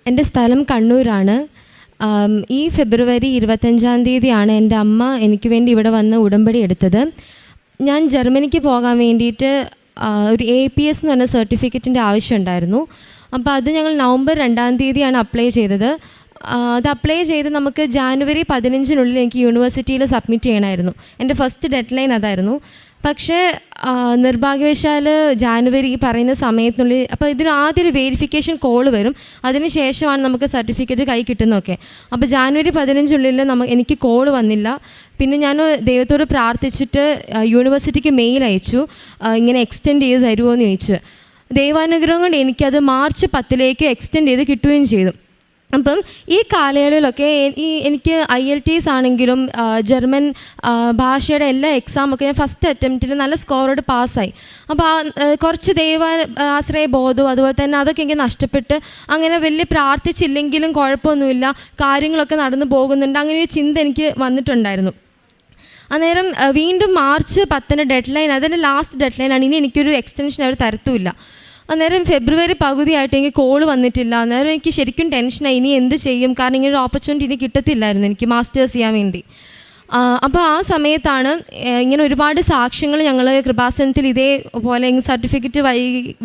എൻ്റെ സ്ഥലം കണ്ണൂരാണ്. ഈ ഫെബ്രുവരി 25 എൻ്റെ അമ്മ എനിക്ക് വേണ്ടി ഇവിടെ വന്ന് ഉടമ്പടി എടുത്തത്. ഞാൻ ജർമ്മനിക്ക് പോകാൻ വേണ്ടിയിട്ട് ഒരു APS എന്ന് പറഞ്ഞ സർട്ടിഫിക്കറ്റിൻ്റെ ആവശ്യമുണ്ടായിരുന്നു. അപ്പോൾ അത് ഞങ്ങൾ നവംബർ 2 അപ്ലൈ ചെയ്തത്. അത് അപ്ലൈ ചെയ്ത് നമുക്ക് ജാനുവരി 15 എനിക്ക് യൂണിവേഴ്സിറ്റിയിൽ സബ്മിറ്റ് ചെയ്യണമായിരുന്നു. എൻ്റെ ഫസ്റ്റ് ഡെഡ് ലൈൻ അതായിരുന്നു. പക്ഷേ നിർഭാഗ്യവശാൽ ജാനുവരി പറയുന്ന സമയത്തിനുള്ളിൽ, അപ്പോൾ ഇതിന് ആദ്യം ഒരു വെരിഫിക്കേഷൻ കോൾ വരും, അതിന് ശേഷമാണ് നമുക്ക് സർട്ടിഫിക്കറ്റ് കൈ കിട്ടുന്നതൊക്കെ. അപ്പോൾ ജാനുവരി 15 എനിക്ക് കോൾ വന്നില്ല. പിന്നെ ഞാൻ ദൈവത്തോട് പ്രാർത്ഥിച്ചിട്ട് യൂണിവേഴ്സിറ്റിക്ക് മെയിൽ അയച്ചു, ഇങ്ങനെ എക്സ്റ്റെൻഡ് ചെയ്ത് തരുമോ എന്ന് ചോദിച്ചു. ദൈവാനുഗ്രഹം കൊണ്ട് എനിക്കത് മാർച്ച് 10 എക്സ്റ്റെൻഡ് ചെയ്ത് കിട്ടുകയും ചെയ്തു. അപ്പം ഈ കാലയളവിലൊക്കെ എനിക്ക് IELTS ആണെങ്കിലും ജർമ്മൻ ഭാഷയുടെ എല്ലാ എക്സാമൊക്കെ ഞാൻ ഫസ്റ്റ് അറ്റംപ്റ്റിൽ നല്ല സ്കോറോട് പാസ്സായി. അപ്പോൾ കുറച്ച് ആശ്രയ ബോധവും അതുപോലെ തന്നെ അതൊക്കെ എനിക്ക് നഷ്ടപ്പെട്ട് അങ്ങനെ വലിയ പ്രാർത്ഥിച്ചില്ലെങ്കിലും കുഴപ്പമൊന്നുമില്ല, കാര്യങ്ങളൊക്കെ നടന്നു പോകുന്നുണ്ട്, അങ്ങനെ ഒരു ചിന്ത എനിക്ക് വന്നിട്ടുണ്ടായിരുന്നു. അന്നേരം വീണ്ടും മാർച്ച് 10 ഡെഡ് ലൈൻ, അതിൻ്റെ ലാസ്റ്റ് ഡെഡ് ലൈനാണ്. ഇനി എനിക്കൊരു എക്സ്റ്റൻഷൻ അവർ തരത്തുമില്ല. അന്നേരം ഫെബ്രുവരി പകുതിയായിട്ട് എനിക്ക് കോൾ വന്നിട്ടില്ല. അന്നേരം എനിക്ക് ശരിക്കും ടെൻഷനായി, ഇനി എന്ത് ചെയ്യും, കാരണം ഇങ്ങനെ ഒരു ഓപ്പർച്യൂണിറ്റി ഇനി കിട്ടത്തില്ലായിരുന്നു എനിക്ക് മാസ്റ്റേഴ്സ് ചെയ്യാൻ വേണ്ടി. അപ്പോൾ ആ സമയത്താണ് ഇങ്ങനെ ഒരുപാട് സാക്ഷ്യങ്ങൾ ഞങ്ങൾ കൃപാസനത്തിൽ ഇതേപോലെ സർട്ടിഫിക്കറ്റ്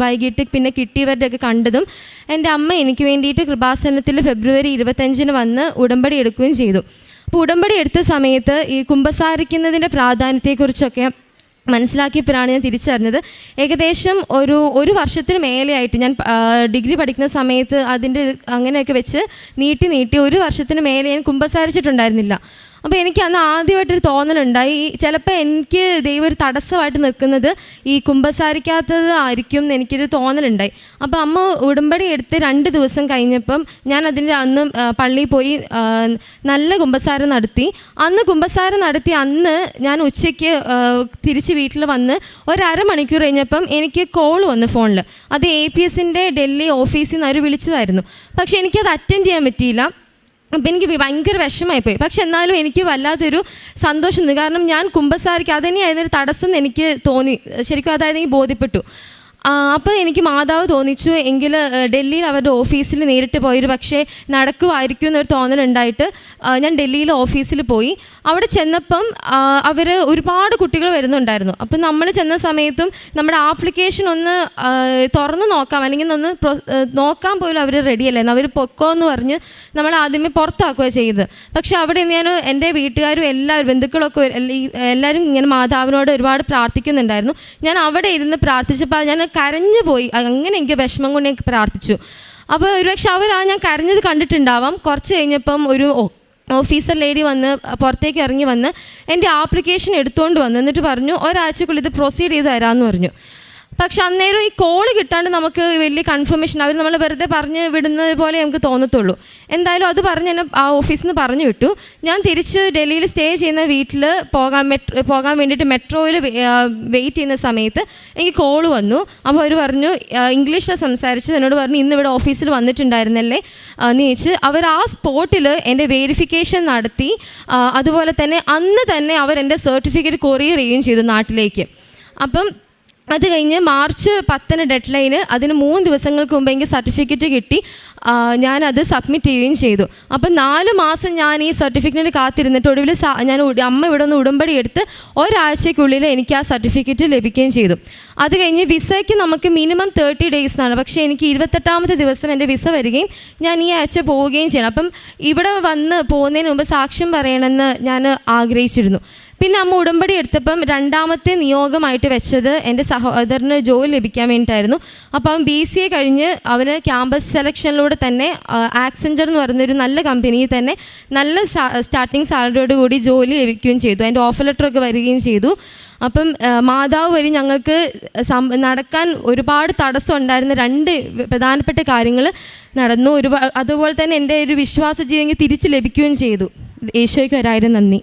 വൈകിട്ട് പിന്നെ കിട്ടിയവരുടെയൊക്കെ കണ്ടതും എൻ്റെ അമ്മ എനിക്ക് വേണ്ടിയിട്ട് കൃപാസനത്തിൽ ഫെബ്രുവരി 25 വന്ന് ഉടമ്പടി എടുക്കുകയും ചെയ്തു. അപ്പോൾ ഉടമ്പടി എടുത്ത സമയത്ത് ഈ കുമ്പസാരിക്കുന്നതിൻ്റെ പ്രാധാന്യത്തെക്കുറിച്ചൊക്കെ മനസ്സിലാക്കിയപ്പോഴാണ് ഞാൻ തിരിച്ചറിഞ്ഞത്. ഏകദേശം ഒരു വർഷത്തിന് മേലെയായിട്ട് ഞാൻ ഡിഗ്രി പഠിക്കുന്ന സമയത്ത് അതിൻ്റെ അങ്ങനെയൊക്കെ വെച്ച് നീട്ടി 1 വർഷത്തിന് മേലെ ഞാൻ കുമ്പസാരിച്ചിട്ടുണ്ടായിരുന്നില്ല. അപ്പോൾ എനിക്ക് അന്ന് ആദ്യമായിട്ടൊരു തോന്നലുണ്ടായി, ചിലപ്പോൾ എനിക്ക് ദൈവം ഒരു തടസ്സമായിട്ട് നിൽക്കുന്നത് ഈ കുമ്പസാരിക്കാത്തത് ആയിരിക്കും എന്ന് എനിക്കൊരു തോന്നലുണ്ടായി. അപ്പോൾ അമ്മ ഉടമ്പടി എടുത്ത് 2 ദിവസം കഴിഞ്ഞപ്പം ഞാൻ അന്ന് പള്ളിയിൽ പോയി നല്ല കുമ്പസാരം നടത്തി. അന്ന് ഞാൻ ഉച്ചയ്ക്ക് തിരിച്ച് വീട്ടിൽ വന്ന് ഒരു അരമണിക്കൂർ കഴിഞ്ഞപ്പം എനിക്ക് കോൾ വന്നു ഫോണിൽ. അത് APSൻ്റെ ഡൽഹി ഓഫീസിൽ നിന്ന് അവർ വിളിച്ചതായിരുന്നു. പക്ഷേ എനിക്കത് അറ്റൻഡ് ചെയ്യാൻ പറ്റിയില്ല. അപ്പം എനിക്ക് ഭയങ്കര വിഷമമായിപ്പോയി. പക്ഷെ എന്നാലും എനിക്ക് വല്ലാത്തൊരു സന്തോഷം തോന്നി, കാരണം ഞാൻ കുമ്പസാരിക്കുക അതിനെയായിരുന്നൊരു തടസ്സം എനിക്ക് തോന്നി, ശരിക്കും അതായത് എനിക്ക് ബോധ്യപ്പെട്ടു. അപ്പോൾ എനിക്ക് മാതാവ് തോന്നിച്ചു എങ്കിൽ ഡൽഹിയിൽ അവരുടെ ഓഫീസിൽ നേരിട്ട് പോയൊരു പക്ഷേ നടക്കുമായിരിക്കും എന്നൊരു തോന്നലുണ്ടായിട്ട് ഞാൻ ഡൽഹിയിലെ ഓഫീസിൽ പോയി. അവിടെ ചെന്നപ്പം അവർ ഒരുപാട് കുട്ടികൾ വരുന്നുണ്ടായിരുന്നു. അപ്പം നമ്മൾ ചെന്ന സമയത്തും നമ്മുടെ ആപ്ലിക്കേഷൻ ഒന്ന് തുറന്ന് നോക്കാം അല്ലെങ്കിൽ ഒന്ന് നോക്കാൻ പോലും അവർ റെഡിയല്ലായിരുന്നു. അവർ പൊക്കോ എന്ന് പറഞ്ഞ് നമ്മൾ ആദ്യമേ പുറത്താക്കുകയാണ് ചെയ്തത്. പക്ഷെ അവിടെ നിന്ന് ഞാൻ എൻ്റെ വീട്ടുകാരും എല്ലാവരും ബന്ധുക്കളൊക്കെ എല്ലാവരും ഇങ്ങനെ മാതാവിനോട് ഒരുപാട് പ്രാർത്ഥിക്കുന്നുണ്ടായിരുന്നു. ഞാൻ അവിടെ ഇരുന്ന് പ്രാർത്ഥിച്ചപ്പോൾ ഞാൻ കരഞ്ഞു പോയി. അങ്ങനെ എനിക്ക് വിഷമം കൊണ്ട് എനിക്ക് പ്രാർത്ഥിച്ചു. അപ്പോൾ ഒരുപക്ഷെ ഞാൻ കരഞ്ഞത് കണ്ടിട്ടുണ്ടാവാം. കുറച്ച് കഴിഞ്ഞപ്പം ഒരു ഓഫീസർ ലേഡി വന്ന് പുറത്തേക്ക് ഇറങ്ങി വന്ന് എൻ്റെ ആപ്ലിക്കേഷൻ എടുത്തുകൊണ്ട് വന്നു. എന്നിട്ട് പറഞ്ഞു ഒരാഴ്ചക്കുള്ളിൽ ഇത് പ്രൊസീഡ് ചെയ്ത് തരാമെന്ന് പറഞ്ഞു. പക്ഷെ അന്നേരം ഈ കോള് കിട്ടാണ്ട് നമുക്ക് വലിയ കൺഫർമേഷൻ, അവർ നമ്മൾ വെറുതെ പറഞ്ഞ് വിടുന്നത് പോലെ നമുക്ക് തോന്നത്തുള്ളൂ. എന്തായാലും അത് പറഞ്ഞ് എന്നെ ആ ഓഫീസിൽ നിന്ന് പറഞ്ഞു വിട്ടു. ഞാൻ തിരിച്ച് ഡൽഹിയിൽ സ്റ്റേ ചെയ്യുന്ന വീട്ടിൽ പോകാൻ വേണ്ടിയിട്ട് മെട്രോയിൽ വെയിറ്റ് ചെയ്യുന്ന സമയത്ത് എനിക്ക് കോള് വന്നു. അപ്പോൾ അവർ പറഞ്ഞു, ഇംഗ്ലീഷിൽ സംസാരിച്ച് എന്നോട് പറഞ്ഞു, ഇന്നിവിടെ ഓഫീസിൽ വന്നിട്ടുണ്ടായിരുന്നല്ലേ എന്ന് ചോദിച്ച് അവർ ആ സ്പോട്ടിൽ എൻ്റെ വെരിഫിക്കേഷൻ നടത്തി. അതുപോലെ തന്നെ അന്ന് തന്നെ അവർ എൻ്റെ സർട്ടിഫിക്കറ്റ് കൊറിയർ ചെയ്യുകയും ചെയ്തു നാട്ടിലേക്ക്. അപ്പം അത് കഴിഞ്ഞ് മാർച്ച് 10 ഡെഡ് ലൈന്, അതിന് 3 ദിവസങ്ങൾക്ക് മുമ്പ് എനിക്ക് സർട്ടിഫിക്കറ്റ് കിട്ടി. ഞാനത് സബ്മിറ്റ് ചെയ്യുകയും ചെയ്തു. അപ്പം 4 മാസം ഞാൻ ഈ സർട്ടിഫിക്കറ്റിന് കാത്തിരുന്നിട്ട് ഒടുവിൽ അമ്മ ഇവിടെ നിന്ന് ഉടമ്പടി എടുത്ത് ഒരാഴ്ചയ്ക്കുള്ളിൽ എനിക്ക് ആ സർട്ടിഫിക്കറ്റ് ലഭിക്കുകയും ചെയ്തു. അത് കഴിഞ്ഞ് വിസയ്ക്ക് നമുക്ക് മിനിമം 30 ഡേയ്സാണ്. പക്ഷേ എനിക്ക് 28ാമത്തെ ദിവസം എൻ്റെ വിസ വരികയും ഞാൻ ഈ ആഴ്ച പോവുകയും ചെയ്യണം. അപ്പം ഇവിടെ വന്ന് പോകുന്നതിന് മുമ്പ് സാക്ഷ്യം പറയണമെന്ന് ഞാൻ ആഗ്രഹിച്ചിരുന്നു. പിന്നെ അമ്മ ഉടമ്പടി എടുത്തപ്പം 2ാമത്തെ നിയോഗമായിട്ട് വെച്ചത് എൻ്റെ സഹോദരന് ജോലി ലഭിക്കാൻ വേണ്ടിയിട്ടായിരുന്നു. അപ്പോൾ അവൻ BCA കഴിഞ്ഞ് അവന് ക്യാമ്പസ് സെലക്ഷനിലൂടെ തന്നെ ആക്സെഞ്ചർ എന്ന് പറയുന്നൊരു നല്ല കമ്പനിയിൽ തന്നെ നല്ല സ്റ്റാർട്ടിങ് സാലറിയോട് കൂടി ജോലി ലഭിക്കുകയും ചെയ്തു. അതിൻ്റെ ഓഫർ ലെറ്ററൊക്കെ വരികയും ചെയ്തു. അപ്പം മാതാവ് വഴി ഞങ്ങൾക്ക് നടക്കാൻ ഒരുപാട് തടസ്സം ഉണ്ടായിരുന്ന 2 പ്രധാനപ്പെട്ട കാര്യങ്ങൾ നടന്നു. അതുപോലെ തന്നെ എൻ്റെ ഒരു വിശ്വാസ ജീവിതം തിരിച്ച് ലഭിക്കുകയും ചെയ്തു. യേശോയ്ക്ക് 1000 നന്ദി.